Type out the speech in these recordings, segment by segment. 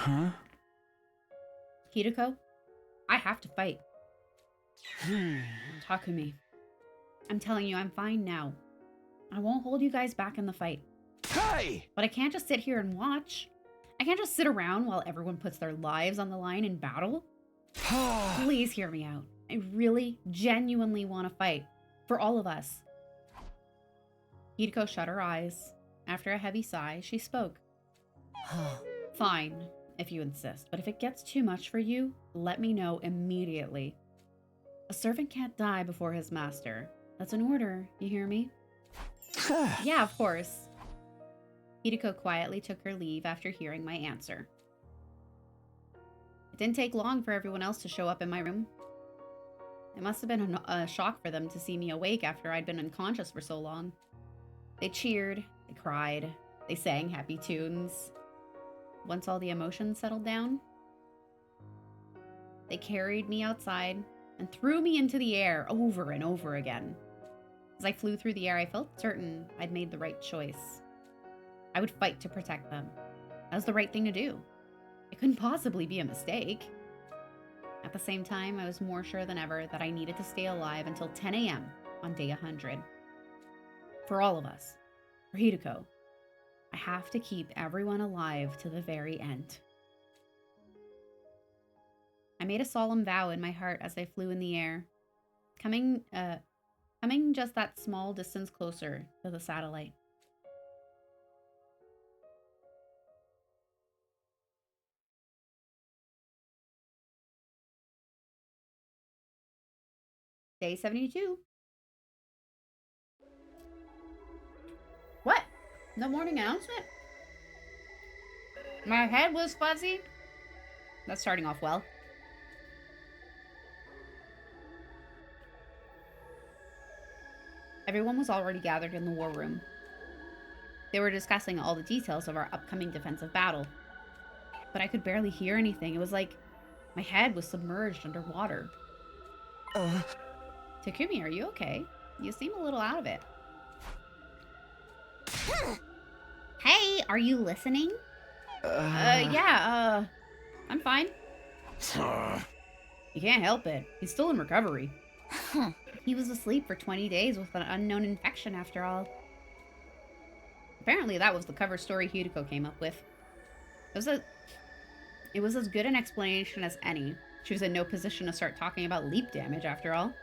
Huh? Hideko, I have to fight. Takumi, I'm telling you, I'm fine now. I won't hold you guys back in the fight. Hey! But I can't just sit here and watch. I can't just sit around while everyone puts their lives on the line in battle. Please hear me out. I really, genuinely want to fight. For all of us. Hideko shut her eyes. After a heavy sigh, she spoke. Fine, if you insist, but if it gets too much for you, let me know immediately. A servant can't die before his master. That's an order, you hear me? Yeah, of course. Hideko quietly took her leave after hearing my answer. It didn't take long for everyone else to show up in my room. It must have been a shock for them to see me awake after I'd been unconscious for so long. They cheered, they cried, they sang happy tunes. Once all the emotions settled down, they carried me outside and threw me into the air over and over again. As I flew through the air, I felt certain I'd made the right choice. I would fight to protect them. That was the right thing to do. It couldn't possibly be a mistake. At the same time, I was more sure than ever that I needed to stay alive until 10 a.m. on day 100. For all of us. For Hideko. I have to keep everyone alive to the very end. I made a solemn vow in my heart as I flew in the air, coming just that small distance closer to the satellite. Day 72. What? No morning announcement? My head was fuzzy. That's starting off well. Everyone was already gathered in the war room. They were discussing all the details of our upcoming defensive battle. But I could barely hear anything. It was like my head was submerged underwater. Takumi, are you okay? You seem a little out of it. Hey, are you listening? Yeah, I'm fine. You can't help it. He's still in recovery. He was asleep for 20 days with an unknown infection after all. Apparently that was the cover story Hideko came up with. It was as good an explanation as any. She was in no position to start talking about leap damage after all.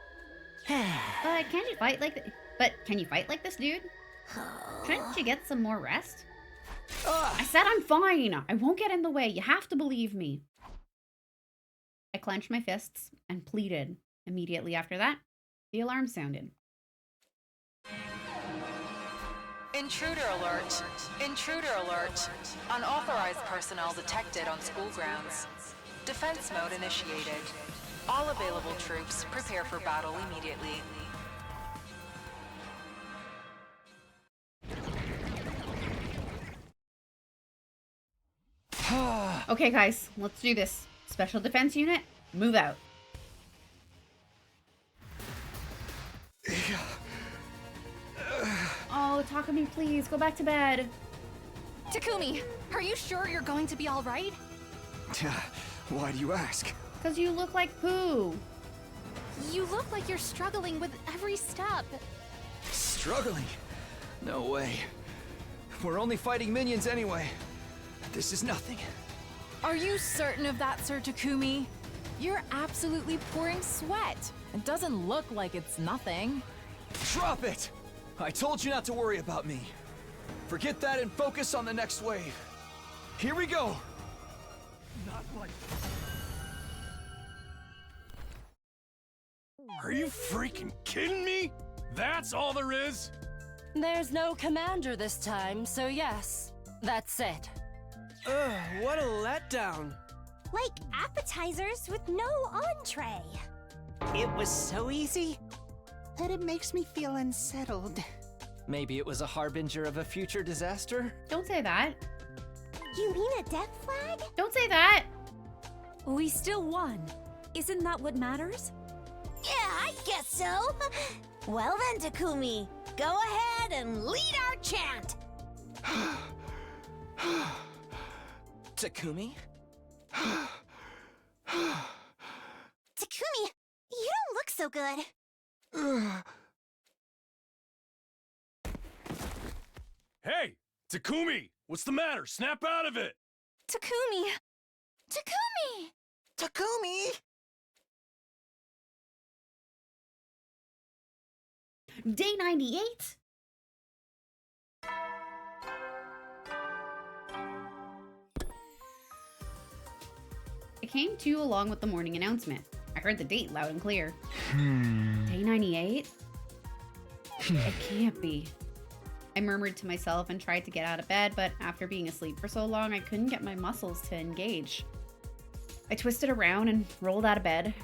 Can you fight like this, dude? Shouldn't you get some more rest? I said I'm fine. I won't get in the way. You have to believe me. I clenched my fists and pleaded. Immediately after that, the alarm sounded. Intruder alert. Intruder alert. Unauthorized personnel detected on school grounds. Defense mode initiated. All available troops prepare for battle immediately. Okay, guys, let's do this. Special Defense Unit, move out. Oh, Takumi, please, go back to bed. Takumi, are you sure you're going to be all right? Why do you ask? Because you look like poo. You look like you're struggling with every step. Struggling? No way. We're only fighting minions anyway. This is nothing. Are you certain of that, Sir Takumi? You're absolutely pouring sweat. It doesn't look like it's nothing. Drop it! I told you not to worry about me. Forget that and focus on the next wave. Here we go! Not like... Are you freaking kidding me? That's all there is? There's no commander this time, so yes, that's it. Ugh, what a letdown. Like appetizers with no entree. It was so easy that it makes me feel unsettled. Maybe it was a harbinger of a future disaster? Don't say that. You mean a death flag? Don't say that. We still won. Isn't that what matters? Yeah, I guess so. Well then, Takumi, go ahead and lead our chant. Takumi? Takumi, you don't look so good. Hey, Takumi! What's the matter? Snap out of it! Takumi! Takumi! Takumi! Day 98? I came to along with the morning announcement. I heard the date loud and clear. Day 98? It can't be. I murmured to myself and tried to get out of bed, but after being asleep for so long, I couldn't get my muscles to engage. I twisted around and rolled out of bed,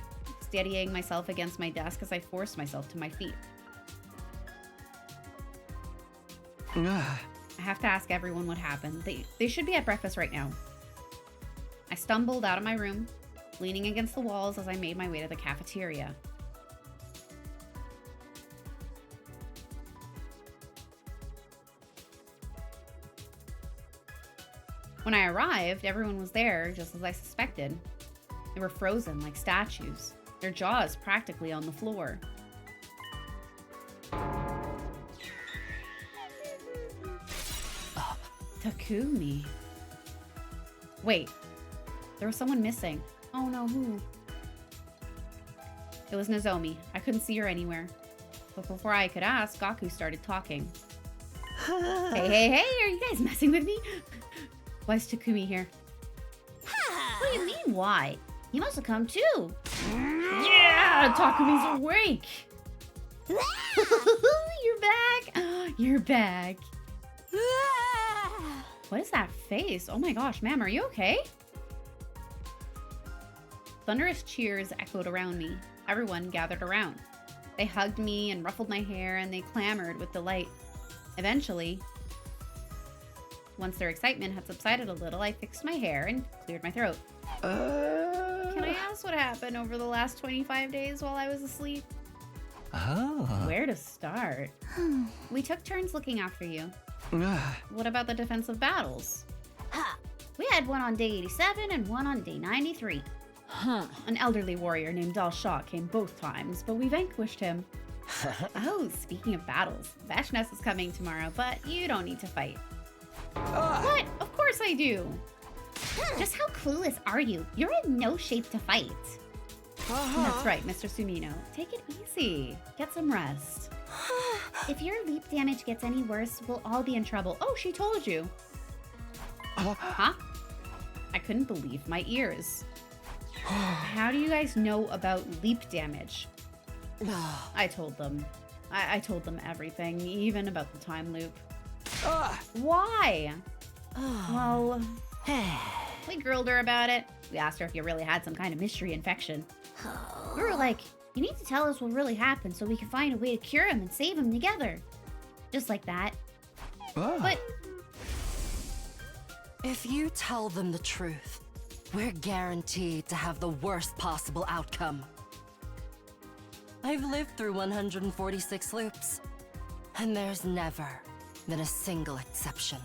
steadying myself against my desk as I forced myself to my feet. I have to ask everyone what happened. They should be at breakfast right now. I stumbled out of my room, leaning against the walls as I made my way to the cafeteria. When I arrived, everyone was there, just as I suspected. They were frozen like statues, their jaws practically on the floor. Takumi. Wait, there was someone missing. Oh no, who? It was Nozomi. I couldn't see her anywhere. But before I could ask, Gaku started talking. Hey, are you guys messing with me? Why is Takumi here? What do you mean, why? He must have come too. Yeah, Takumi's awake. You're back. You're back. What is that face? Oh my gosh, ma'am, are you okay? Thunderous cheers echoed around me. Everyone gathered around. They hugged me and ruffled my hair, and they clamored with delight. Eventually, once their excitement had subsided a little, I fixed my hair and cleared my throat. Can I ask what happened over the last 25 days while I was asleep? Where to start? We took turns looking after you. What about the defensive battles? We had one on day 87 and one on day 93. An elderly warrior named Dal Shah came both times, but we vanquished him. Oh, speaking of battles, Vashness is coming tomorrow, but you don't need to fight. What? Of course I do. Just how clueless are you? You're in no shape to fight. That's right, Mr. Sumino. Take it easy. Get some rest. If your leap damage gets any worse, we'll all be in trouble. Oh, she told you. Huh? I couldn't believe my ears. How do you guys know about leap damage? I told them. I told them everything, even about the time loop. Why? Well, we grilled her about it. We asked her if you really had some kind of mystery infection. We were like, you need to tell us what really happened so we can find a way to cure him and save him together. Just like that. But if you tell them the truth, we're guaranteed to have the worst possible outcome. I've lived through 146 loops, and there's never been a single exception.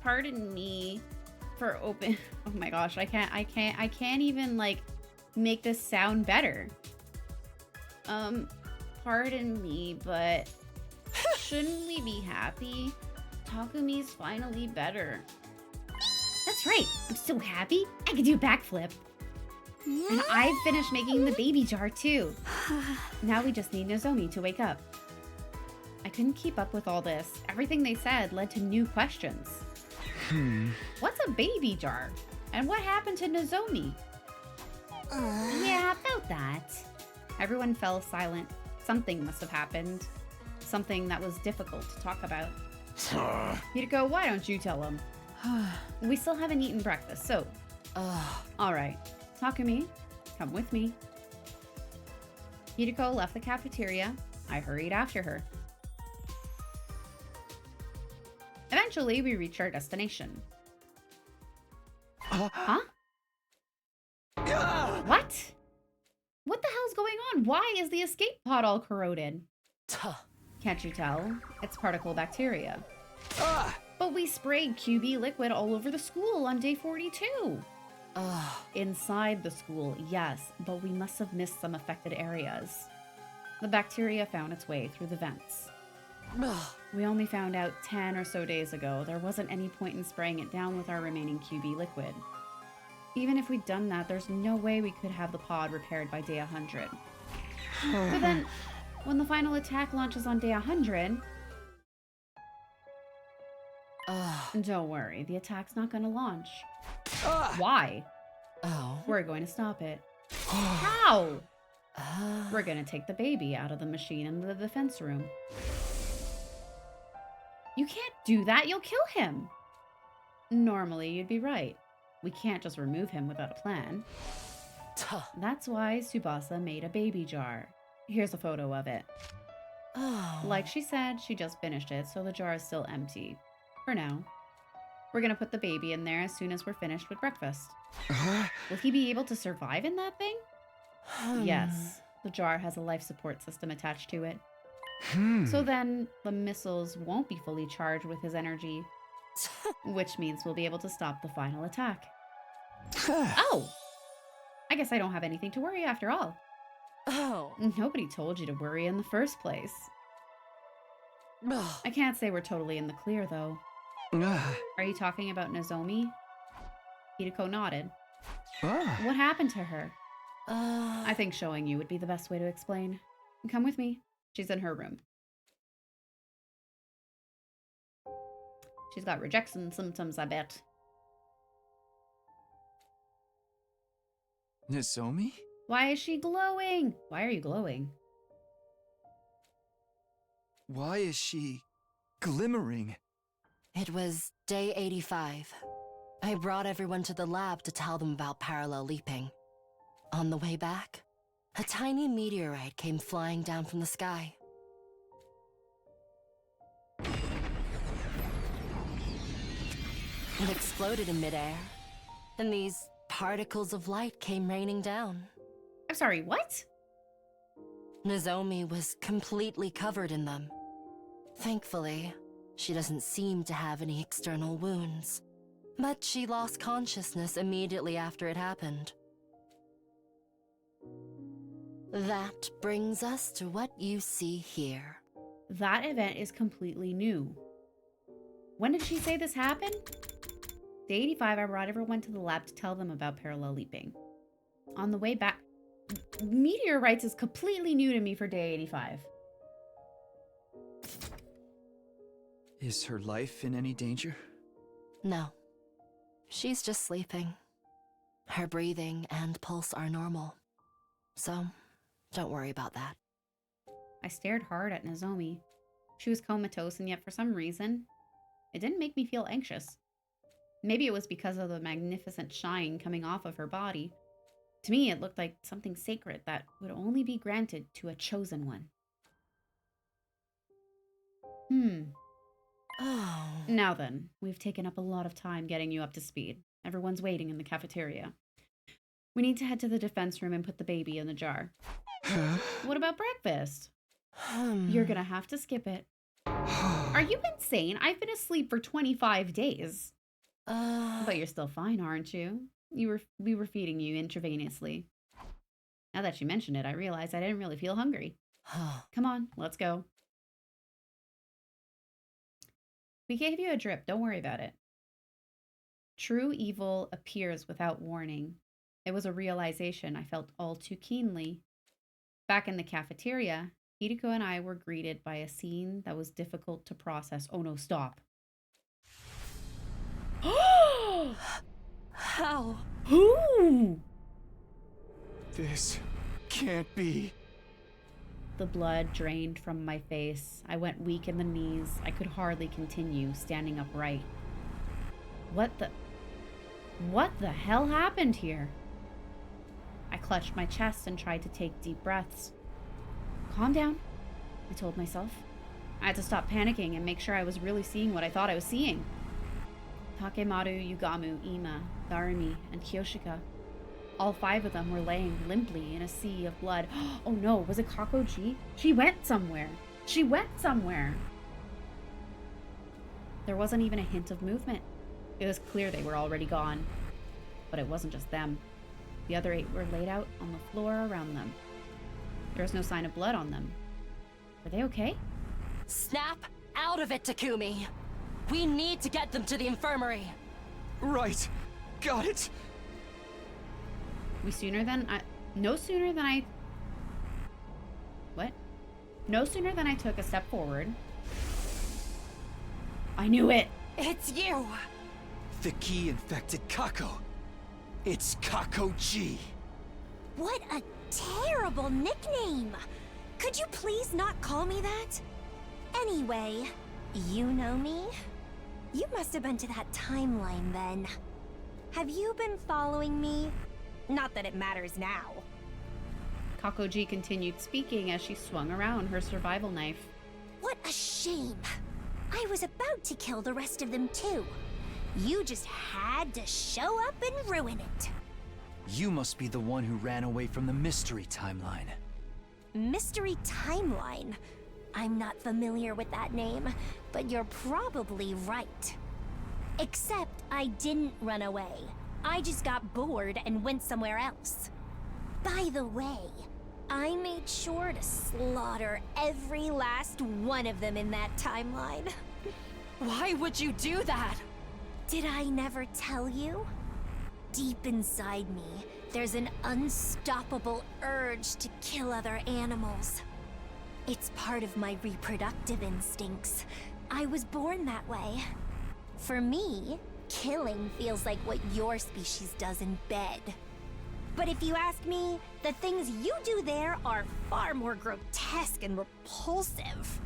Pardon me for open. Oh my gosh, I can't even like make this sound better. Pardon me, but shouldn't we be happy? Takumi's finally better. That's right, I'm so happy. I could do a backflip. And I've finished making the baby jar too. Now we just need Nozomi to wake up. I couldn't keep up with all this. Everything they said led to new questions. What's a baby jar? And what happened to Nozomi? Yeah, about that. Everyone fell silent. Something must have happened. Something that was difficult to talk about. Hideko, why don't you tell him? We still haven't eaten breakfast, so... Alright. Takumi, come with me. Hideko left the cafeteria. I hurried after her. Eventually, we reached our destination. Huh? What? What the hell's going on? Why is the escape pod all corroded? Can't you tell? It's particle bacteria. Ah! But we sprayed QB liquid all over the school on day 42. Ugh. Inside the school, yes, but we must have missed some affected areas. The bacteria found its way through the vents. Ugh. We only found out 10 or so days ago. There wasn't any point in spraying it down with our remaining QB liquid. Even if we'd done that, there's no way we could have the pod repaired by day 100. But then, when the final attack launches on day 100... Don't worry, the attack's not gonna launch. Why? Oh. We're going to stop it. How? We're gonna take the baby out of the machine in the defense room. You can't do that, you'll kill him. Normally, you'd be right. We can't just remove him without a plan. That's why Tsubasa made a baby jar. Here's a photo of it. Oh. Like she said, she just finished it, so the jar is still empty. For now. We're gonna put the baby in there as soon as we're finished with breakfast. Will he be able to survive in that thing? Yes. The jar has a life support system attached to it. So then, the missiles won't be fully charged with his energy, which means we'll be able to stop the final attack. Oh! I guess I don't have anything to worry after all. Oh. Nobody told you to worry in the first place. I can't say we're totally in the clear, though. Are you talking about Nozomi? Hideko nodded. What happened to her? I think showing you would be the best way to explain. Come with me. She's in her room. She's got rejection symptoms, I bet. Nozomi? Why is she glowing? Why are you glowing? Why is she glimmering? It was day 85. I brought everyone to the lab to tell them about parallel leaping. On the way back, a tiny meteorite came flying down from the sky. It exploded in midair, and these particles of light came raining down. I'm sorry, what? Nozomi was completely covered in them. Thankfully, she doesn't seem to have any external wounds, but she lost consciousness immediately after it happened. That brings us to what you see here. That event is completely new. When did she say this happened? Day 85, I brought everyone to the lab to tell them about parallel leaping. On the way back, meteorites is completely new to me for day 85. Is her life in any danger? No. She's just sleeping. Her breathing and pulse are normal. So, don't worry about that. I stared hard at Nozomi. She was comatose, and yet for some reason, it didn't make me feel anxious. Maybe it was because of the magnificent shine coming off of her body. To me, it looked like something sacred that would only be granted to a chosen one. Oh. Now then, we've taken up a lot of time getting you up to speed. Everyone's waiting in the cafeteria. We need to head to the defense room and put the baby in the jar. What about breakfast? You're gonna have to skip it. Are you insane? I've been asleep for 25 days. But you're still fine, aren't you? We were feeding you intravenously. Now that you mention it, I realize I didn't really feel hungry. Come on, let's go. We gave you a drip, don't worry about it. True evil appears without warning. It was a realization I felt all too keenly. Back in the cafeteria, Hideko and I were greeted by a scene that was difficult to process. Oh no, stop. How? Who? This can't be. The blood drained from my face. I went weak in the knees. I could hardly continue standing upright. What the hell happened here? I clutched my chest and tried to take deep breaths. Calm down, I told myself. I had to stop panicking and make sure I was really seeing what I thought I was seeing. Takemaru, Yugamu, Ima, Garumi, and Kyoshika. All 5 of them were laying limply in a sea of blood. Oh no, was it Kakoji? She went somewhere. She went somewhere. There wasn't even a hint of movement. It was clear they were already gone. But it wasn't just them. The other 8 were laid out on the floor around them. There was no sign of blood on them. Were they okay? Snap out of it, Takumi. We need to get them to the infirmary. Right. Got it. No sooner than I took a step forward. I knew it. It's you. The key infected Kako. It's Kako G. What a terrible nickname! Could you please not call me that? Anyway, you know me? You must have been to that timeline then. Have you been following me? Not that it matters now. Kakoji continued speaking as she swung around her survival knife. What a shame. I was about to kill the rest of them too. You just had to show up and ruin it. You must be the one who ran away from the mystery timeline. Mystery timeline? I'm not familiar with that name, but you're probably right. Except I didn't run away. I just got bored and went somewhere else. By the way, I made sure to slaughter every last one of them in that timeline. Why would you do that? Did I never tell you? Deep inside me, there's an unstoppable urge to kill other animals. It's part of my reproductive instincts. I was born that way. For me, killing feels like what your species does in bed. But if you ask me, the things you do there are far more grotesque and repulsive.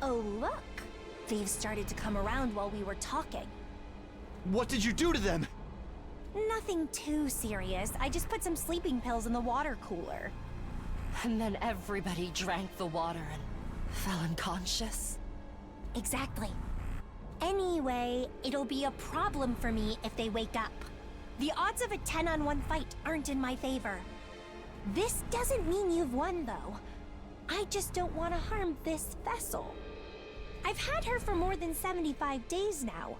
Oh, look. They've started to come around while we were talking. What did you do to them? Nothing too serious. I just put some sleeping pills in the water cooler. And then everybody drank the water and fell unconscious. Exactly. Anyway, it'll be a problem for me if they wake up. The odds of a 10-on-1 fight aren't in my favor. This doesn't mean you've won, though. I just don't want to harm this vessel. I've had her for more than 75 days now.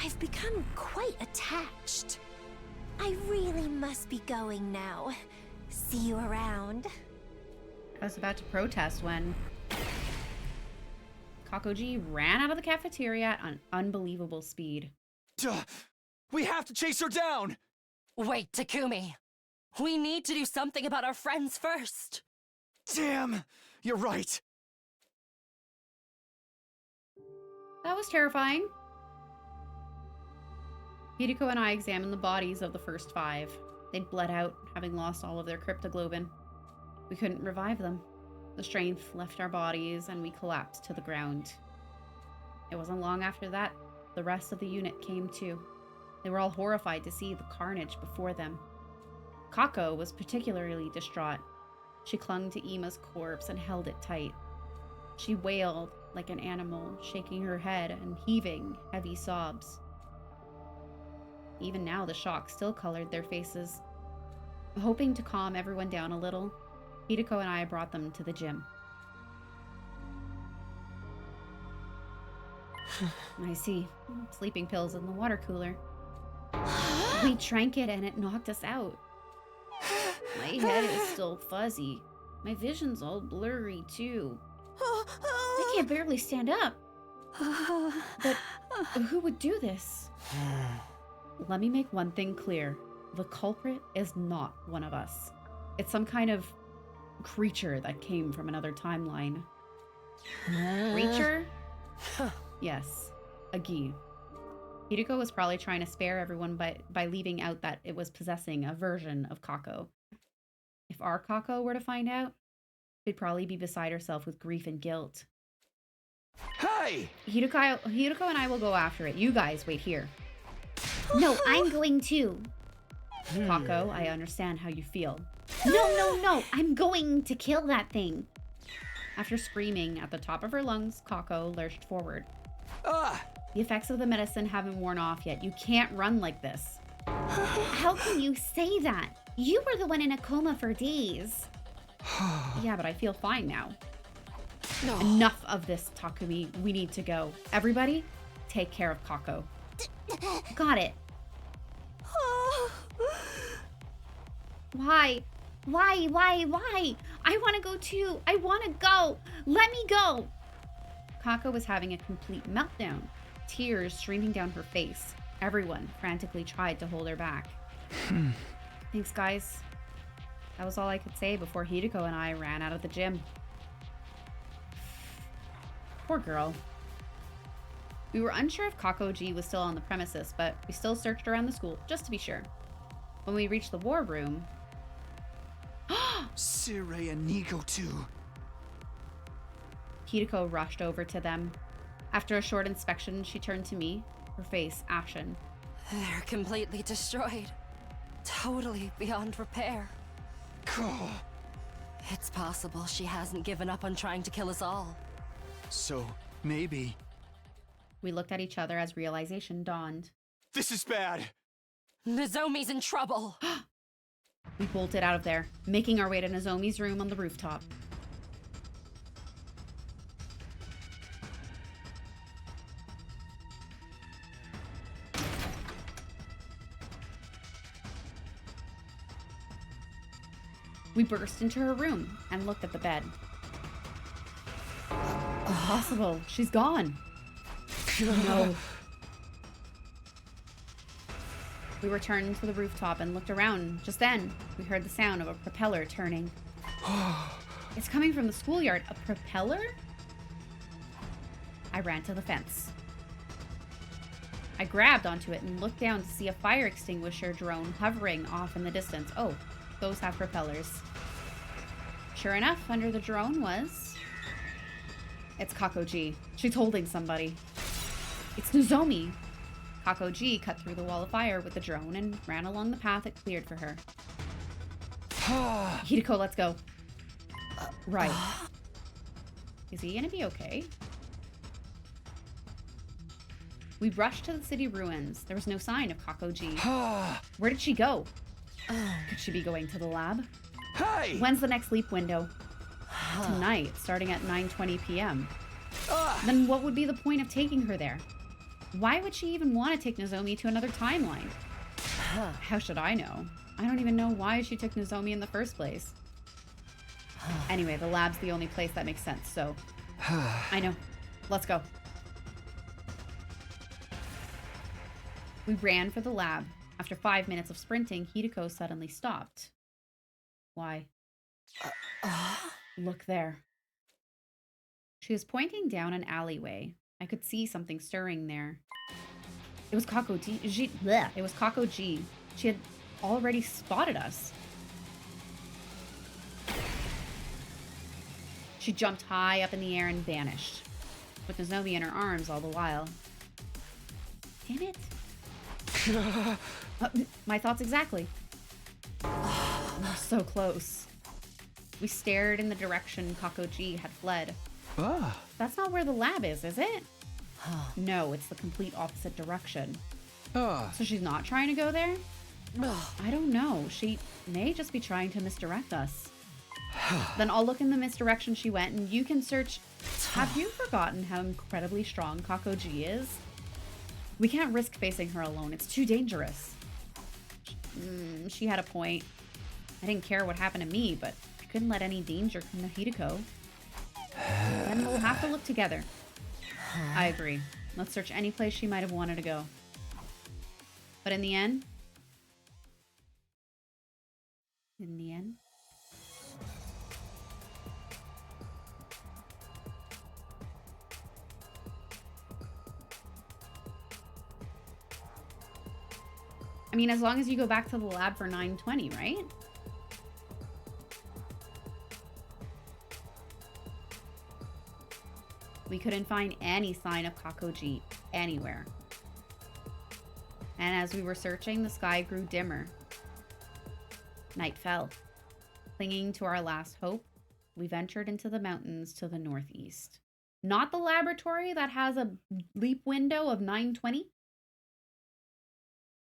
I've become quite attached. I really must be going now. See you around. I was about to protest when Kakoji ran out of the cafeteria at an unbelievable speed. Duh! We have to chase her down! Wait, Takumi. We need to do something about our friends first. Damn! You're right. That was terrifying. Hideko and I examined the bodies of the first 5. They'd bled out, having lost all of their cryptoglobin. We couldn't revive them. The strength left our bodies and we collapsed to the ground. It wasn't long after that the rest of the unit came to. They were all horrified to see the carnage before them. Kako was particularly distraught. She clung to Ima's corpse and held it tight. She wailed like an animal, shaking her head and heaving heavy sobs. Even now, the shock still colored their faces. Hoping to calm everyone down a little, Hideko and I brought them to the gym. I see. Sleeping pills in the water cooler. We drank it and it knocked us out. My head is still fuzzy. My vision's all blurry, too. I can barely stand up. But who would do this? Let me make one thing clear. The culprit is not one of us. It's some kind of creature that came from another timeline. Creature? Yes, a Gi. Hideko was probably trying to spare everyone by leaving out that it was possessing a version of Kako. If our Kako were to find out, she'd probably be beside herself with grief and guilt. Hey! Hideko and I will go after it. You guys wait here. No, I'm going too. Kako, I understand how you feel. No, I'm going to kill that thing. After screaming at the top of her lungs, Kako lurched forward. The effects of the medicine haven't worn off yet. You can't run like this. How can you say that? You were the one in a coma for days. Yeah, but I feel fine now. Enough of this, Takumi. We need to go. Everybody, take care of Kako. Got it. Why? Why? I want to go too. I want to go. Let me go. Kako was having a complete meltdown, tears streaming down her face. Everyone frantically tried to hold her back. Thanks, guys. That was all I could say before Hideko and I ran out of the gym. Poor girl. We were unsure if Kakoji was still on the premises, but we still searched around the school, just to be sure. When we reached the war room... Sirei and Nigo too. Hideko rushed over to them. After a short inspection, she turned to me, her face ashen. They're completely destroyed. Totally beyond repair. It's possible she hasn't given up on trying to kill us all. So, maybe... We looked at each other as realization dawned. This is bad! Nozomi's in trouble! We bolted out of there, making our way to Nozomi's room on the rooftop. We burst into her room and looked at the bed. Impossible. She's gone. No. We returned to the rooftop and looked around. Just then, we heard the sound of a propeller turning. It's coming from the schoolyard. A propeller? I ran to the fence. I grabbed onto it and looked down to see a fire extinguisher drone hovering off in the distance. Oh, those have propellers. Sure enough, under the drone was... It's Kakoji. She's holding somebody. It's Nozomi. Kakoji cut through the wall of fire with the drone and ran along the path it cleared for her. Hideko, let's go. Right. Is he gonna be okay? We rushed to the city ruins. There was no sign of Kakoji. Where did she go? Could she be going to the lab? Hey! When's the next leap window? Tonight, starting at 9:20 p.m. Then what would be the point of taking her there? Why would she even want to take Nozomi to another timeline? How should I know? I don't even know why she took Nozomi in the first place. Anyway, the lab's the only place that makes sense, so... I know. Let's go. We ran for the lab. After 5 minutes of sprinting, Hideko suddenly stopped. Why? Look there. She was pointing down an alleyway. I could see something stirring there. It was Kakoji. It was Kakoji. She had already spotted us. She jumped high up in the air and vanished, with Nozomi in her arms all the while. Damn it. My thoughts exactly. We're so close. We stared in the direction Kakoji had fled. That's not where the lab is it? No, it's the complete opposite direction. So she's not trying to go there? I don't know. She may just be trying to misdirect us. Then I'll look in the misdirection she went and you can search. Have you forgotten how incredibly strong Kakoji is? We can't risk facing her alone. It's too dangerous. She had a point. I didn't care what happened to me, but I couldn't let any danger come to Hideko. Then we'll have to look together. I agree. Let's search any place she might have wanted to go. But in the end... I mean, as long as you go back to the lab for 9:20, right? We couldn't find any sign of Kakoji anywhere. And as we were searching, the sky grew dimmer. Night fell. Clinging to our last hope, we ventured into the mountains to the northeast. Not the laboratory that has a leap window of 9:20.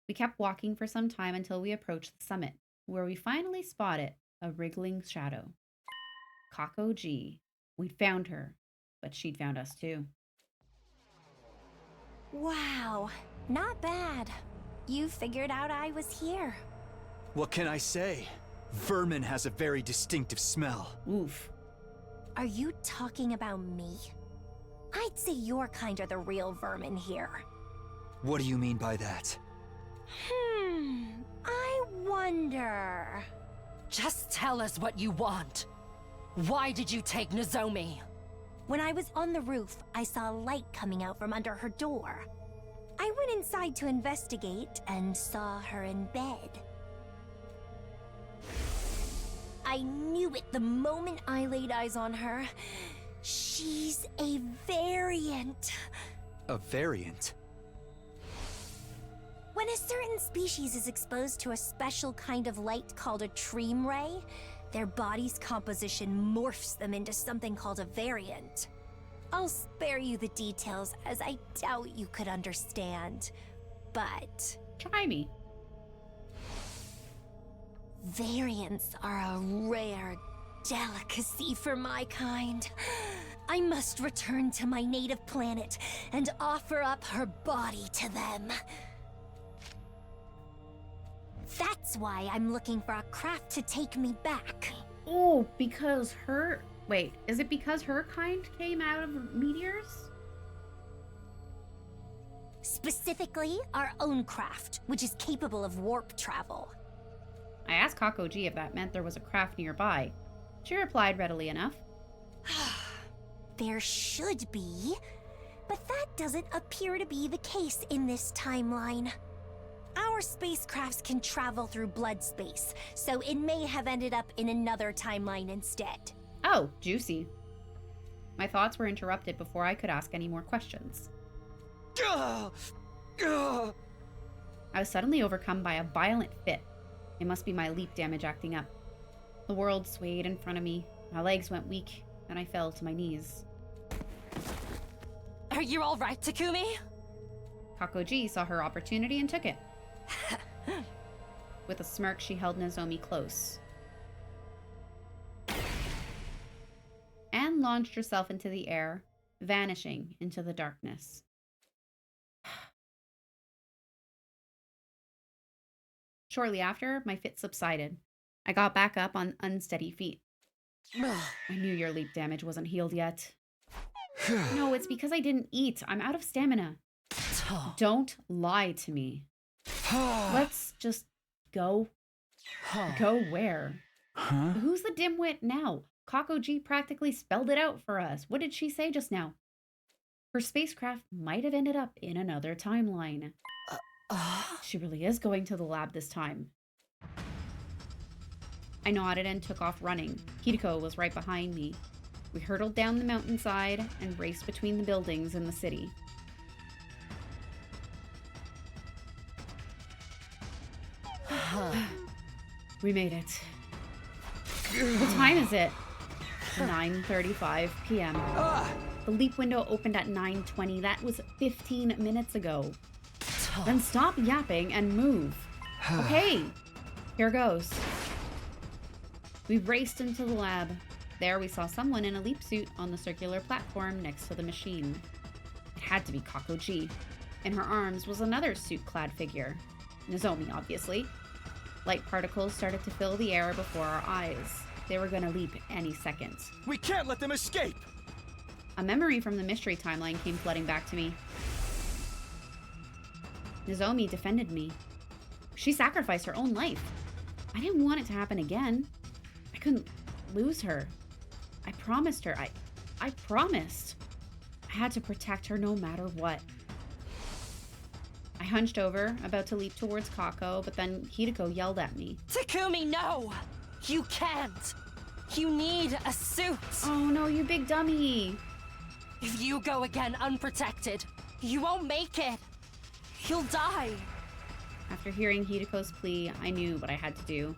We kept walking for some time until we approached the summit. where we finally spotted a wriggling shadow. Kako G. We'd found her, but she'd found us too. Wow, not bad. You figured out I was here. What can I say? Vermin has a very distinctive smell. Oof. Are you talking about me? I'd say your kind are the real vermin here. What do you mean by that? I wonder... Just tell us what you want. Why did you take Nozomi? When I was on the roof, I saw a light coming out from under her door. I went inside to investigate and saw her in bed. I knew it the moment I laid eyes on her. She's a variant. A variant? When a certain species is exposed to a special kind of light called a treem ray, their body's composition morphs them into something called a variant. I'll spare you the details, as I doubt you could understand, but... Try me. Variants are a rare delicacy for my kind. I must return to my native planet and offer up her body to them. That's why I'm looking for a craft to take me back. Oh, because her... Wait, is it because her kind came out of meteors? Specifically, our own craft, which is capable of warp travel. I asked Kako G if that meant there was a craft nearby. She replied readily enough. There should be, but that doesn't appear to be the case in this timeline. Our spacecrafts can travel through blood space, so it may have ended up in another timeline instead. Oh, juicy. My thoughts were interrupted before I could ask any more questions. I was suddenly overcome by a violent fit. It must be my leap damage acting up. The world swayed in front of me, my legs went weak, and I fell to my knees. Are you all right, Takumi? Kako G saw her opportunity and took it. With a smirk, she held Nozomi close and launched herself into the air, vanishing into the darkness. Shortly after, my fit subsided. I got back up on unsteady feet. I knew your leap damage wasn't healed yet. No, it's because I didn't eat. I'm out of stamina. Don't lie to me. Let's just go. Go where? Huh? Who's the dimwit now? Kako G practically spelled it out for us. What did she say just now? Her spacecraft might have ended up in another timeline. She really is going to the lab this time. I nodded and took off running. Hideko was right behind me. We hurtled down the mountainside and raced between the buildings in the city. We made it. What time is it? 9:35 p.m. The leap window opened at 9:20. That was 15 minutes ago. Then stop yapping and move. Okay, here goes. We raced into the lab. There we saw someone in a leap suit on the circular platform next to the machine. It had to be Kako G. In her arms was another suit-clad figure. Nozomi, obviously. Light particles started to fill the air before our eyes. They were going to leap any second. We can't let them escape! A memory from the mystery timeline came flooding back to me. Nozomi defended me. She sacrificed her own life. I didn't want it to happen again. I couldn't lose her. I promised her. I promised. I had to protect her no matter what. I hunched over, about to leap towards Kako, but then Hideko yelled at me. Takumi, no! You can't! You need a suit! Oh no, you big dummy! If you go again unprotected, you won't make it! You'll die! After hearing Hideko's plea, I knew what I had to do.